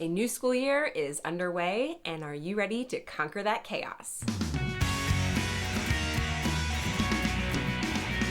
A new school year is underway, and are you ready to conquer that chaos?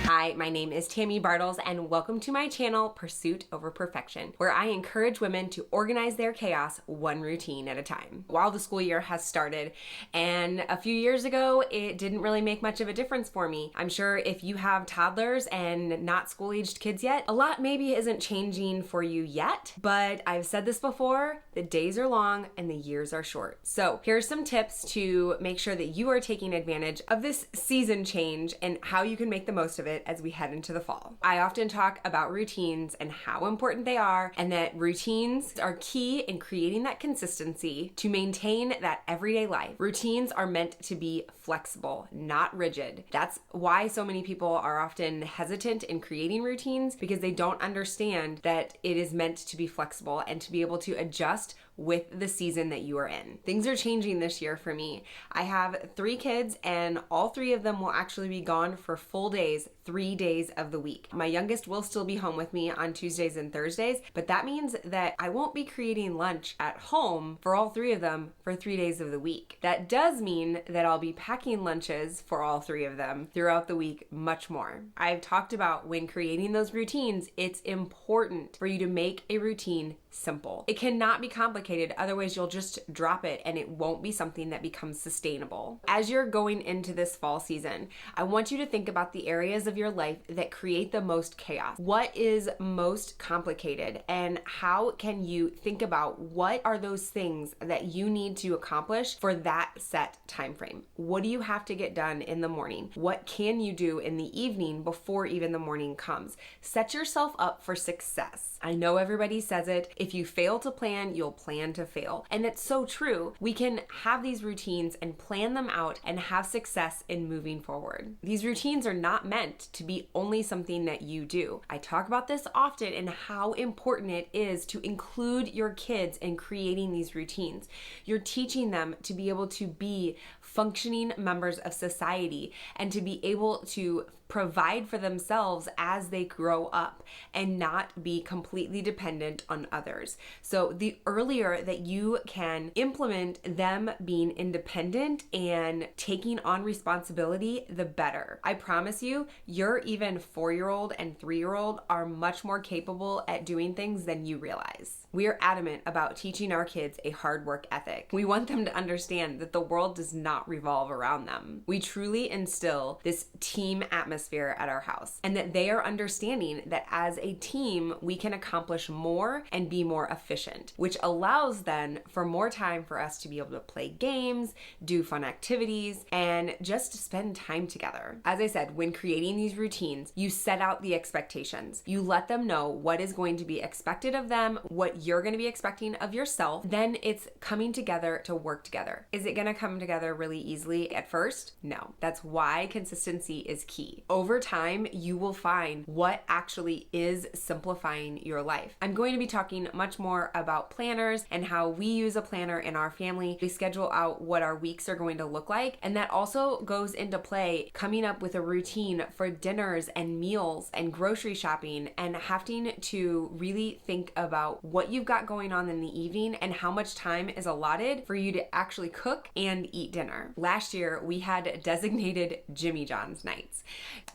Hi, my name is Tammy Bartles, and welcome to my channel, Pursuit Over Perfection, where I encourage women to organize their chaos one routine at a time. While the school year has started, and a few years ago, it didn't really make much of a difference for me. I'm sure if you have toddlers and not school-aged kids yet, a lot maybe isn't changing for you yet, but I've said this before, the days are long and the years are short. So here's some tips to make sure that you are taking advantage of this season change and how you can make the most of it as we head into the fall. I often talk about routines and how important they are, and that routines are key in creating that consistency to maintain that everyday life. Routines are meant to be flexible, not rigid. That's why so many people are often hesitant in creating routines, because they don't understand that it is meant to be flexible and to be able to adjust with the season that you are in. Things are changing this year for me. I have 3 kids, and all 3 of them will actually be gone for full days, 3 days of the week. My youngest will still be home with me on Tuesdays and Thursdays, but that means that I won't be creating lunch at home for all 3 of them for 3 days of the week. That does mean that I'll be packing lunches for all 3 of them throughout the week much more. I've talked about when creating those routines, it's important for you to make a routine simple. It cannot be complicated, otherwise you'll just drop it and it won't be something that becomes sustainable. As you're going into this fall season, I want you to think about the areas of your life that create the most chaos. What is most complicated, and how can you think about what are those things that you need to accomplish for that set time frame? What do you have to get done in the morning? What can you do in the evening before even the morning comes? Set yourself up for success. I know everybody says it. If you fail to plan, you'll plan to fail. And it's so true. We can have these routines and plan them out and have success in moving forward. These routines are not meant to be only something that you do. I talk about this often and how important it is to include your kids in creating these routines. You're teaching them to be able to be functioning members of society and to be able to provide for themselves as they grow up and not be completely dependent on others. So the earlier that you can implement them being independent and taking on responsibility, the better. I promise you, your even 4-year-old and 3-year-old are much more capable at doing things than you realize. We are adamant about teaching our kids a hard work ethic. We want them to understand that the world does not revolve around them. We truly instill this team atmosphere at our house, and that they are understanding that as a team, we can accomplish more and be more efficient, which allows then for more time for us to be able to play games, do fun activities, and just spend time together. As I said, when creating these routines, you set out the expectations. You let them know what is going to be expected of them, what you're going to be expecting of yourself. Then it's coming together to work together. Is it going to come together really easily at first? No. That's why consistency is key. Over time, you will find what actually is simplifying your life. I'm going to be talking much more about planners and how we use a planner in our family. We schedule out what our weeks are going to look like, and that also goes into play coming up with a routine for dinners and meals and grocery shopping, and having to really think about what you've got going on in the evening and how much time is allotted for you to actually cook and eat dinner. Last year, we had designated Jimmy John's nights.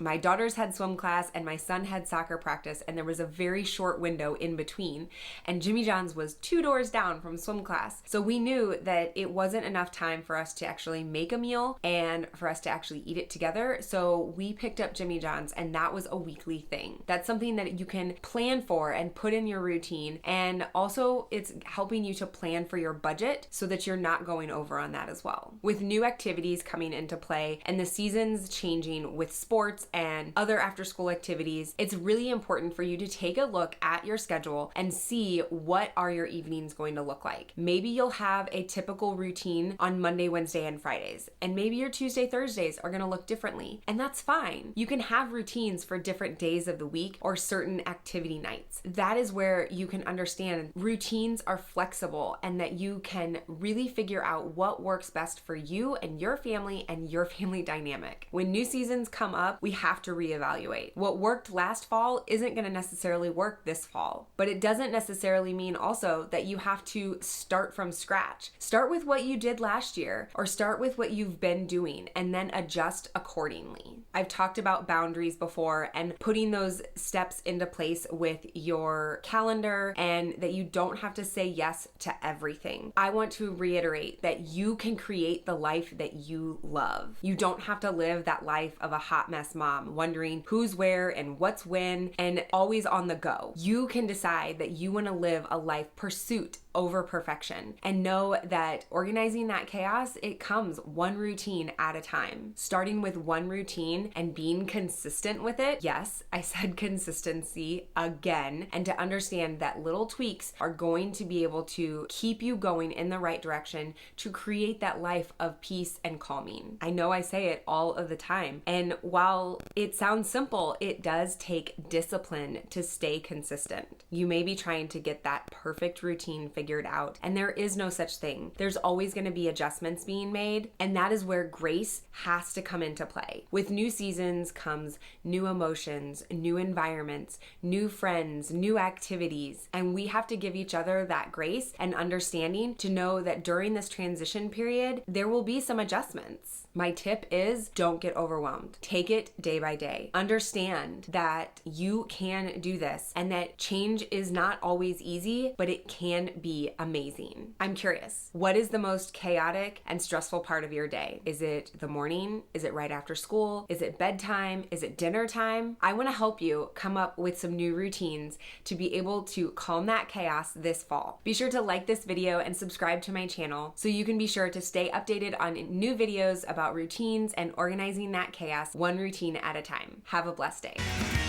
My daughters had swim class and my son had soccer practice, and there was a very short window in between, and Jimmy John's was 2 doors down from swim class. So we knew that it wasn't enough time for us to actually make a meal and for us to actually eat it together. So we picked up Jimmy John's, and that was a weekly thing. That's something that you can plan for and put in your routine, and also it's helping you to plan for your budget so that you're not going over on that as well. With new activities coming into play and the seasons changing with sports and other after school activities, it's really important for you to take a look at your schedule and see what are your evenings going to look like. Maybe you'll have a typical routine on Monday, Wednesday, and Fridays, and maybe your Tuesday, Thursdays are going to look differently, and that's fine. You can have routines for different days of the week or certain activity nights. That is where you can understand understand routines are flexible and that you can really figure out what works best for you and your family dynamic. When new seasons come up, we have to reevaluate. What worked last fall isn't going to necessarily work this fall, but it doesn't necessarily mean also that you have to start from scratch. Start with what you did last year or start with what you've been doing and then adjust accordingly. I've talked about boundaries before and putting those steps into place with your calendar and that you don't have to say yes to everything. I want to reiterate that you can create the life that you love. You don't have to live that life of a hot mess mom, wondering who's where and what's when and always on the go. You can decide that you want to live a life pursuit over perfection and know that organizing that chaos, it comes one routine at a time. Starting with one routine and being consistent with it. Yes, I said consistency again, and to understand that little tweaks are going to be able to keep you going in the right direction to create that life of peace and calming. I know I say it all of the time, and while it sounds simple, it does take discipline to stay consistent. You may be trying to get that perfect routine figured out, and there is no such thing. There's always going to be adjustments being made, and that is where grace has to come into play. With new seasons comes new emotions, new environments, new friends, new activities, and we have to give each other that grace and understanding to know that during this transition period, there will be some adjustments. My tip is don't get overwhelmed. Take it day by day. Understand that you can do this and that change is not always easy, but it can be amazing. I'm curious, what is the most chaotic and stressful part of your day? Is it the morning? Is it right after school? Is it bedtime? Is it dinner time? I want to help you come up with some new routines to be able to calm that chaos this fall. Be sure to like this video and subscribe to my channel so you can be sure to stay updated on new videos about routines and organizing that chaos one routine at a time. Have a blessed day.